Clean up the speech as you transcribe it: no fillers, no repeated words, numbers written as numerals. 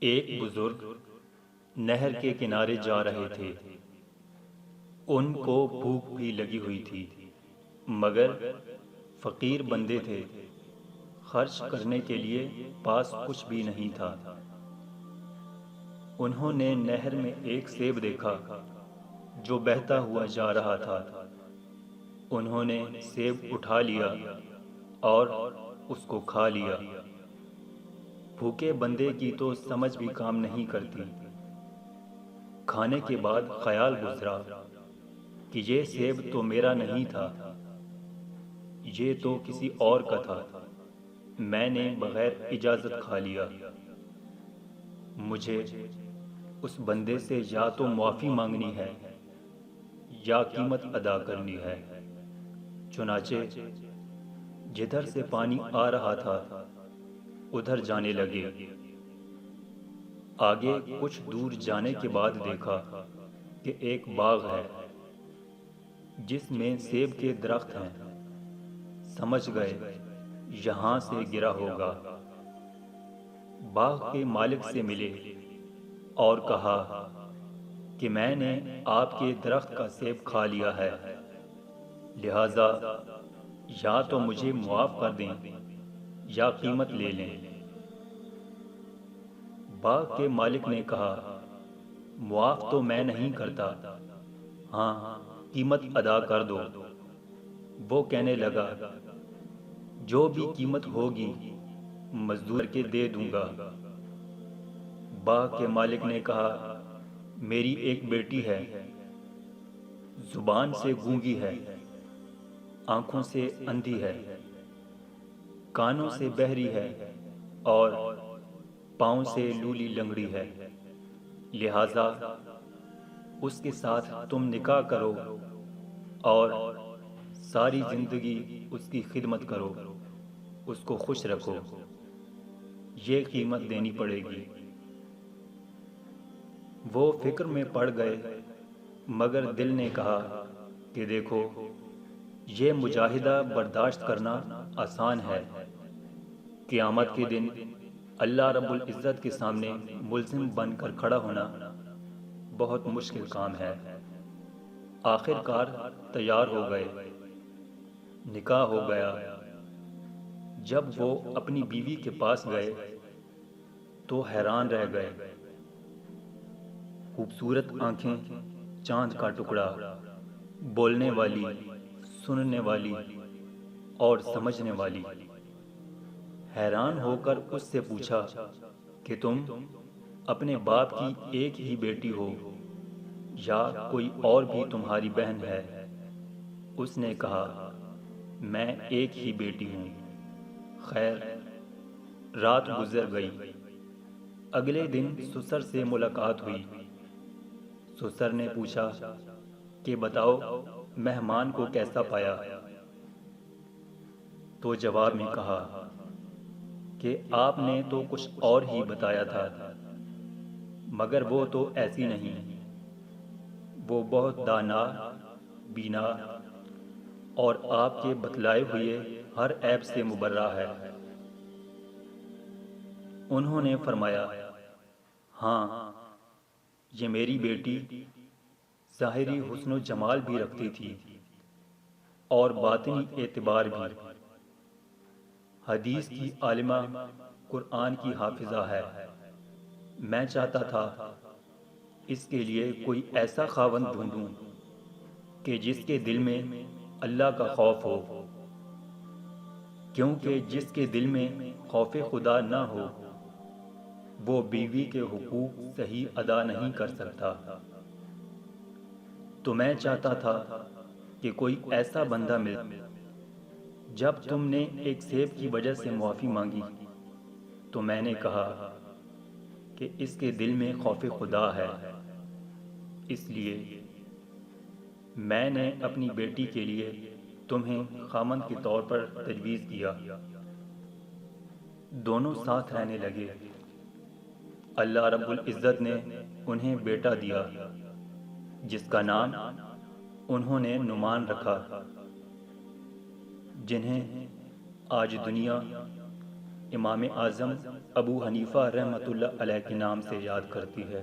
ایک بزرگ نہر کے کنارے جا رہے تھے۔ ان کو بھوک بھی لگی ہوئی تھی، مگر فقیر بندے تھے، خرچ کرنے کے لیے پاس کچھ بھی نہیں تھا۔ انہوں نے نہر میں ایک سیب دیکھا جو بہتا ہوا جا رہا تھا۔ انہوں نے سیب اٹھا لیا اور اس کو کھا لیا۔ بھوکے بندے کی تو سمجھ بھی کام نہیں کرتی۔ کھانے کے بعد خیال گزرا کہ یہ سیب تو میرا نہیں تھا، یہ تو کسی اور کا تھا، میں نے بغیر اجازت کھا لیا۔ مجھے اس بندے سے یا تو معافی مانگنی ہے یا قیمت ادا کرنی ہے۔ چنانچہ جدھر سے پانی آ رہا تھا ادھر جانے لگے۔ آگے کچھ دور جانے کے بعد دیکھا کہ ایک باغ ہے جس میں سیب کے درخت ہیں۔ سمجھ گئے یہاں سے گرا ہوگا۔ باغ کے مالک سے ملے اور کہا کہ میں نے آپ کے درخت کا سیب کھا لیا ہے، لہذا یا تو مجھے معاف کر دیں یا قیمت لے لیں۔ باغ کے مالک نے کہا معاف تو میں نہیں کرتا، ہاں قیمت ادا کر دو۔ وہ کہنے لگا جو بھی قیمت ہوگی مزدور کے دے دوں گا۔ باغ کے مالک نے کہا میری ایک بیٹی ہے، زبان سے گونگی ہے، آنکھوں سے اندھی ہے، کانوں سے بہری ہے اور پاؤں سے لولی لنگڑی ہے، لہذا اس کے ساتھ تم نکاح کرو اور ساری زندگی اس کی خدمت کرو، اس کو خوش رکھو، یہ قیمت دینی پڑے گی۔ وہ فکر میں پڑ گئے، مگر دل نے کہا کہ دیکھو یہ مجاہدہ برداشت کرنا آسان ہے، قیامت کے دن اللہ رب العزت کے سامنے ملزم بن کر کھڑا ہونا بہت مشکل کام ہے۔ آخر کار تیار ہو گئے، نکاح ہو گیا۔ جب وہ اپنی بیوی کے پاس گئے تو حیران رہ گئے۔ خوبصورت آنکھیں، چاند کا ٹکڑا، بولنے والی، سننے والی اور سمجھنے والی۔ حیران ہو کر اس سے پوچھا کہ تم اپنے باپ کی ایک ہی بیٹی ہو یا کوئی اور بھی تمہاری بہن ہے؟ اس نے کہا میں ایک ہی بیٹی ہوں۔ خیر، رات گزر گئی۔ اگلے دن سسر سے ملاقات ہوئی۔ سسر نے پوچھا کہ بتاؤ مہمان کو کیسا پایا؟ تو جواب میں کہا کہ آپ نے تو کچھ اور ہی بتایا تھا، مگر وہ تو ایسی نہیں، وہ بہت دانا، بینا اور آپ کے بتلائے ہوئے ہر عیب سے مبرہ ہے۔ انہوں نے فرمایا ہاں، یہ میری بیٹی ظاہری حسن و جمال بھی رکھتی تھی اور باطنی اعتبار بھی۔ حدیث کی عالمہ، قرآن کی حافظہ ہے۔ میں چاہتا تھا اس کے لیے کوئی ایسا خاوند ڈھونڈوں کہ جس کے دل میں اللہ کا خوف ہو، کیونکہ جس کے دل میں خوف خدا نہ ہو وہ بیوی کے حقوق صحیح ادا نہیں کر سکتا۔ تو میں چاہتا تھا کہ کوئی ایسا بندہ مل۔ جب تم نے ایک سیب کی وجہ سے معافی مانگی تو میں نے کہا کہ اس کے دل میں خوف خدا ہے، اس لیے میں نے اپنی بیٹی کے لیے تمہیں خامند کے طور پر تجویز کیا۔ دونوں ساتھ رہنے لگے۔ اللہ رب العزت نے انہیں بیٹا دیا جس کا نام انہوں نے نعمان رکھا، جنہیں آج دنیا امام اعظم ابو حنیفہ رحمۃ اللہ علیہ کے نام سے یاد کرتی ہے۔